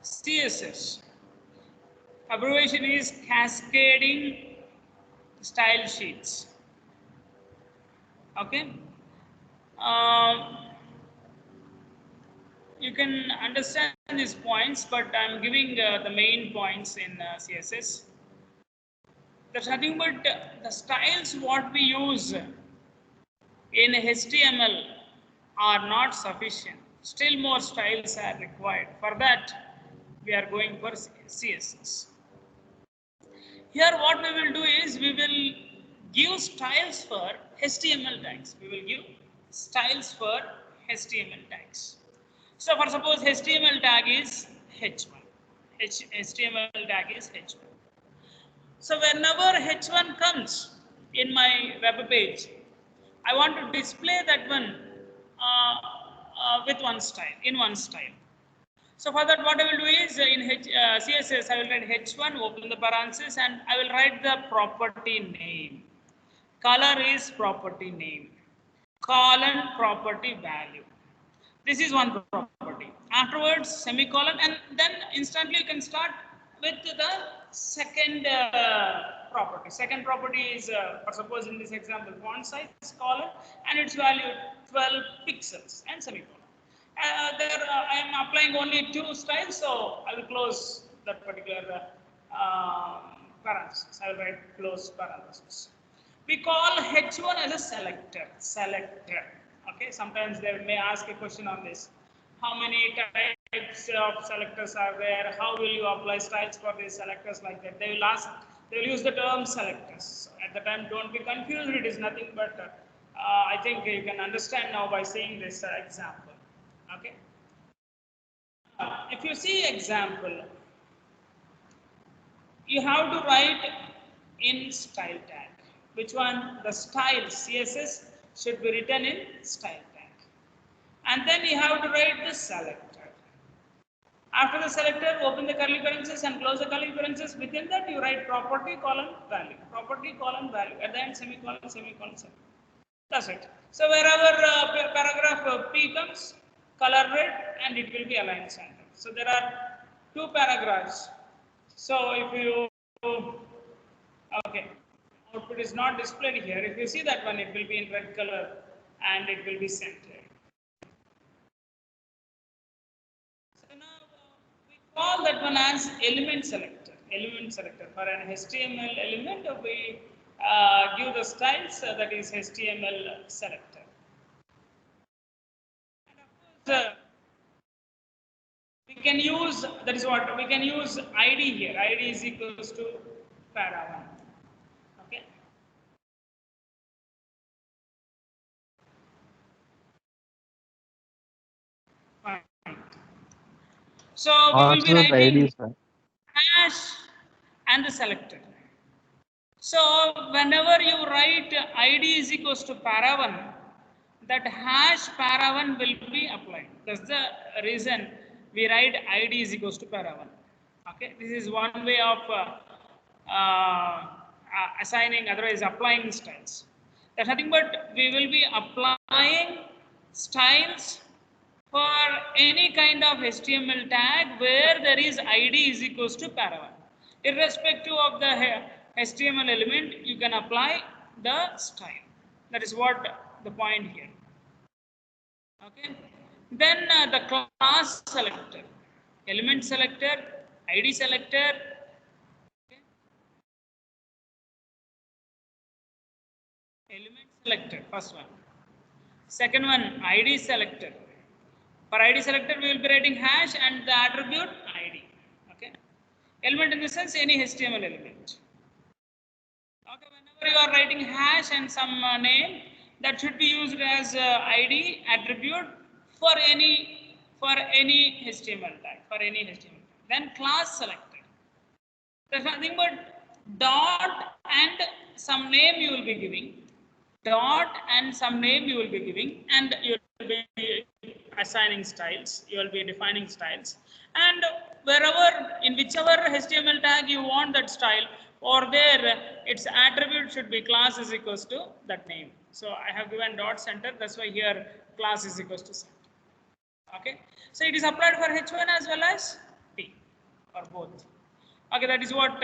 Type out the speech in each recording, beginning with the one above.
CSS. Abbreviation is Cascading Style Sheets. Okay. Um, you can understand these points, but I'm giving the main points in CSS. There's nothing but the styles what we use in HTML are not sufficient. Still more styles are required. For that, we are going for CSS. Here what we will do is we will give styles for HTML tags. We will give styles for HTML tags. So for suppose HTML tag is H1. HTML tag is H1. So whenever H1 comes in my web page, I want to display that one with one style, in one style. So for that, what I will do is in CSS, I will write H1, open the parenthesis, and I will write the property name. Color is property name. Colon property value. This is one property. Afterwards, semicolon, and then instantly you can start with the second property. Second property is, for suppose in this example, font size, colon, and its value 12 pixels, and semicolon. I am applying only two styles, so I will close that particular parenthesis. I will write close parenthesis. We call H1 as a selector. Okay, sometimes they may ask a question on this. How many types of selectors are there? How will you apply styles for these selectors like that? They will ask, they will use the term selectors. So at the time, don't be confused. It is nothing but, I think you can understand now by seeing this example. Okay. If you see example, you have to write in style tag. Which one? The style CSS should be written in style tag. And then you have to write the selector. After the selector, open the curly parenthesis and close the curly parenthesis. Within that, you write property colon value. Property colon value. At the end, semicolon, semicolon, semicolon. That's it. So wherever paragraph P comes, color red, and it will be aligned center. So there are two paragraphs. So if you, okay, output is not displayed here. If you see that one, it will be in red color and it will be centered. So now we call that one as element selector. Element selector. For an HTML element, we give the styles, that is HTML selector. And of course, we can use, that is what, we can use ID here. ID is equals to para1. Okay. Fine. So we will be writing hash and the selector. So whenever you write ID is equals to para1, that hash para1 will be applied. That's the reason we write ID is equals to para1. Okay, this is one way of assigning, otherwise applying styles. That's nothing but we will be applying styles for any kind of HTML tag where there is ID is equals to para1. Irrespective of the HTML element, you can apply the style. That is what the point here. Okay. Then the class selector, element selector, ID selector. Okay. Element selector, first one. Second one, ID selector. For ID selector, we will be writing hash and the attribute ID. Okay. Element in the sense any HTML element. Okay. Whenever you are writing hash and some name, that should be used as ID attribute for any HTML tag, for any HTML tag. Then class selector. There's nothing but dot and some name you will be giving. Dot and some name you will be giving, and you will be assigning styles. You will be defining styles, and wherever, in whichever HTML tag you want that style, or there its attribute should be class is equals to that name. So I have given dot center. That's why here class is equals to center. Okay. So it is applied for H1 as well as P. or both. Okay, that is what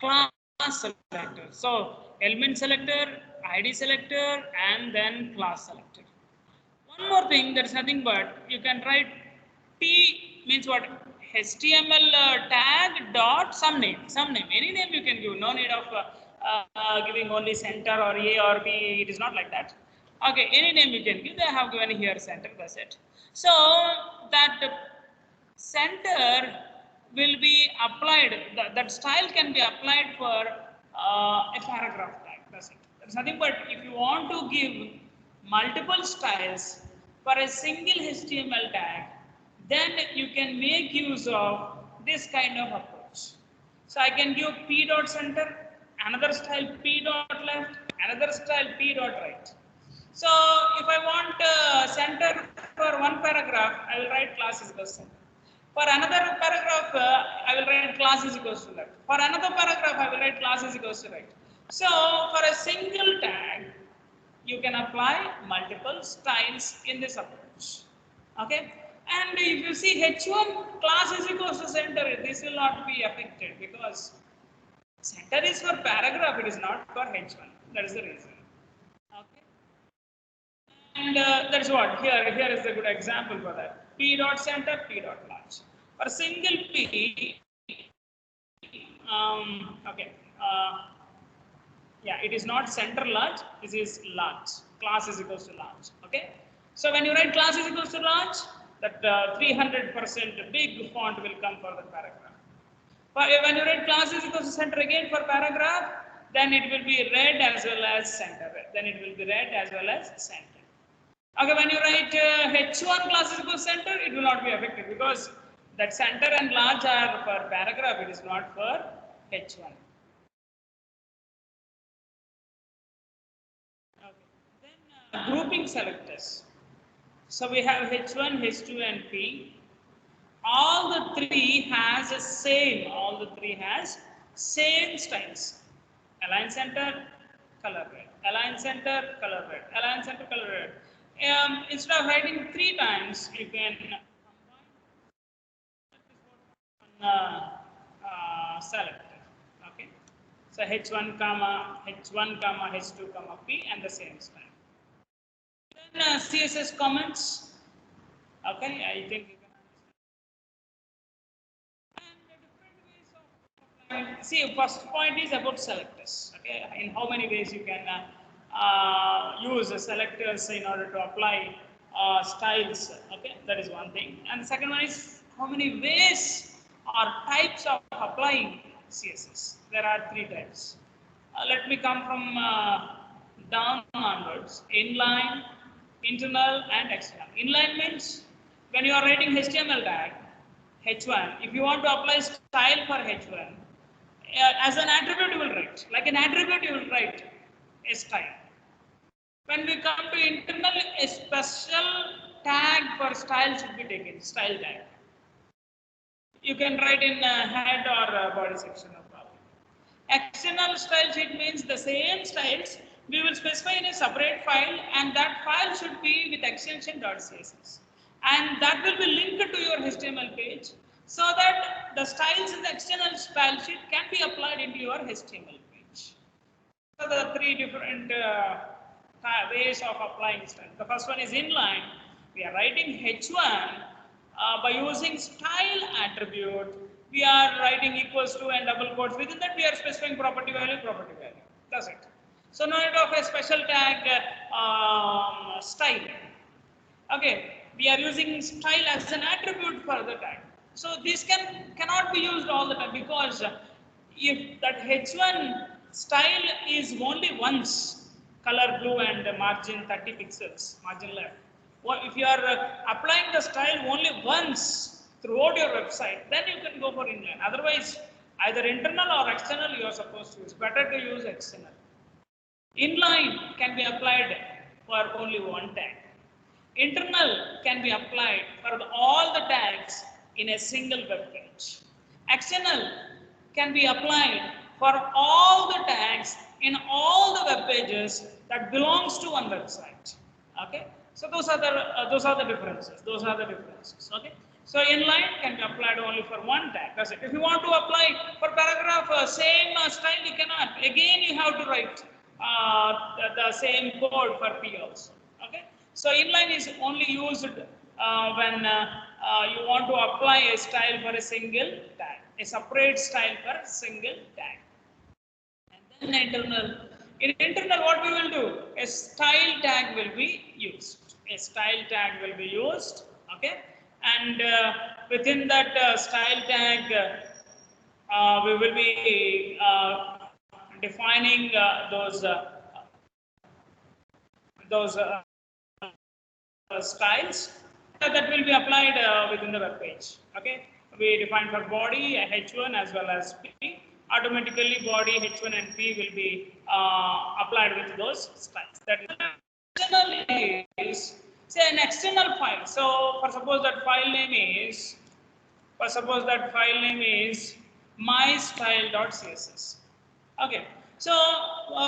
class selector. So element selector, ID selector, and then class selector. One more thing, there is nothing but you can write T means what? HTML tag dot some name, any name you can give. No need of giving only center or A or B. It is not like that. Okay, any name you can give. They have given here center. That's it. So that center will be applied. That style can be applied for a paragraph tag. That's it. There's nothing but if you want to give multiple styles for a single HTML tag, then you can make use of this kind of approach. So I can give p dot center, another style p dot left, another style p dot right. So if I want center for one paragraph, I will write class is equals center. For another paragraph, I will write class is equals to left. For another paragraph, I will write class is equals to right. So for a single tag, you can apply multiple styles in this approach. Okay. And if you see H1 class is equals to center, this will not be affected because center is for paragraph, it is not for H1. That is the reason. Okay. And that's what here is a good example for that. P dot center, P dot large. For single P, okay. Yeah, it is not center large, this is large. Class is equals to large. Okay. So when you write class is equals to large, that 300% big font will come for the paragraph. But when you write class is equals to center again for paragraph, then it will be red as well as center. Then it will be red as well as center. Okay, when you write H1 class is equal to center, it will not be affected because that center and large are for paragraph, it is not for H1. Okay. Then grouping selectors. So we have H1, H2 and P. All the three has same styles. Align center, color red. Align center, color red. Align center, color red. Instead of writing 3 times, you can selector. Okay. So H1 comma H2 comma P and the same style. Then CSS comments. Okay, I think you can understand. And different ways of see, first point is about selectors. Okay, in how many ways you can use selectors in order to apply styles. Okay, that is one thing. And the second one is how many ways or types of applying CSS. There are 3 types. Let me come from down onwards. Inline, internal, and external. Inline means when you are writing HTML tag, H1, if you want to apply style for H1, as an attribute you will write. Like an attribute you will write a style. When we come to internal, a special tag for style should be taken, style tag. You can write in head or body section of problem. External style sheet means the same styles we will specify in a separate file, and that file should be with extension .css, and that will be linked to your HTML page so that the styles in the external style sheet can be applied into your HTML page. So there are 3 different ways of applying style. The first one is inline. We are writing H1 by using style attribute. We are writing equals to and double quotes. Within that, we are specifying property value. That's it. So no need of a special tag style. Okay, we are using style as an attribute for the tag. So this cannot be used all the time because if that H1 style is only once, color blue and margin 30 pixels, margin left. If you are applying the style only once throughout your website, then you can go for inline. Otherwise, either internal or external you are supposed to use. Better to use external. Inline can be applied for only one tag. Internal can be applied for all the tags in a single web page. External can be applied for all the tags in all the web pages that belongs to one website. Okay. So those are the differences. Okay. So inline can be applied only for one tag. That's it. If you want to apply for paragraph same style, you cannot. Again, you have to write the same code for P also. Okay. So inline is only used when you want to apply a style for a single tag, a separate style for a single tag. And then internal. In internal, what we will do? A style tag will be used. A style tag will be used. Okay. And within that style tag, we will be defining those styles that will be applied within the web page. Okay, we define for body H1 as well as P. Automatically, body H1 and P will be applied with those styles. That is external is say an external file. So, for suppose that file name is mystyle.css. Okay, so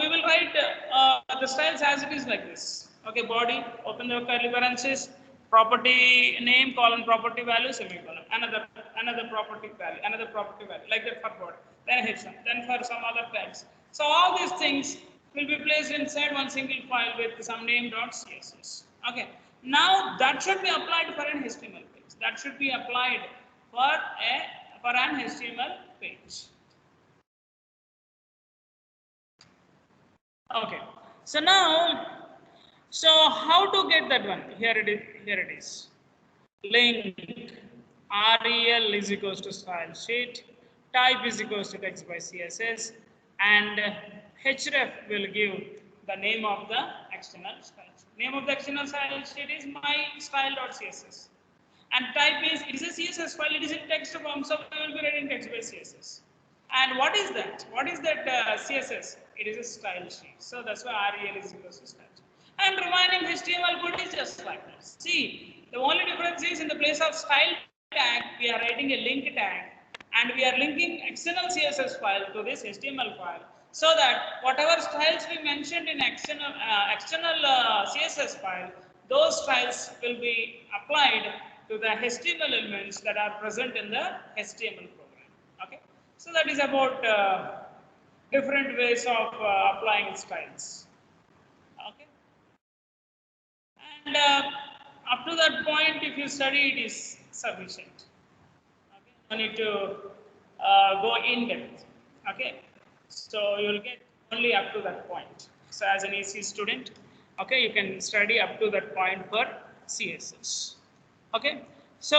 we will write the styles as it is like this. Okay, body, open the curly parenthesis, property name, colon, property value, semicolon, another property value, like that for body. Then H1, then for some other tags. So all these things will be placed inside one single file with some name.css. Okay, now that should be applied for an HTML page. That should be applied for an HTML page. Okay, so now, so how to get that one? Here it is. Link rel is equals to style sheet, type is equals to text by CSS, and href will give the name of the external style sheet. Name of the external style sheet is mystyle.css. And type is, it is a CSS file, it is in text form, so we will be writing text by CSS. And what is that? What is that CSS? It is a style sheet. So that's why rel is equals to style sheet. And remaining HTML code is just like that. See, the only difference is in the place of style tag, we are writing a link tag, and we are linking external CSS file to this HTML file, so that whatever styles we mentioned in external CSS file, those styles will be applied to the HTML elements that are present in the HTML program. Okay, so that is about different ways of applying styles. Okay, and up to that point, if you study, it is sufficient. Okay, no need to go in depth. Okay, so you will get only up to that point. So as an EC student, okay, you can study up to that point for CSS. Okay, so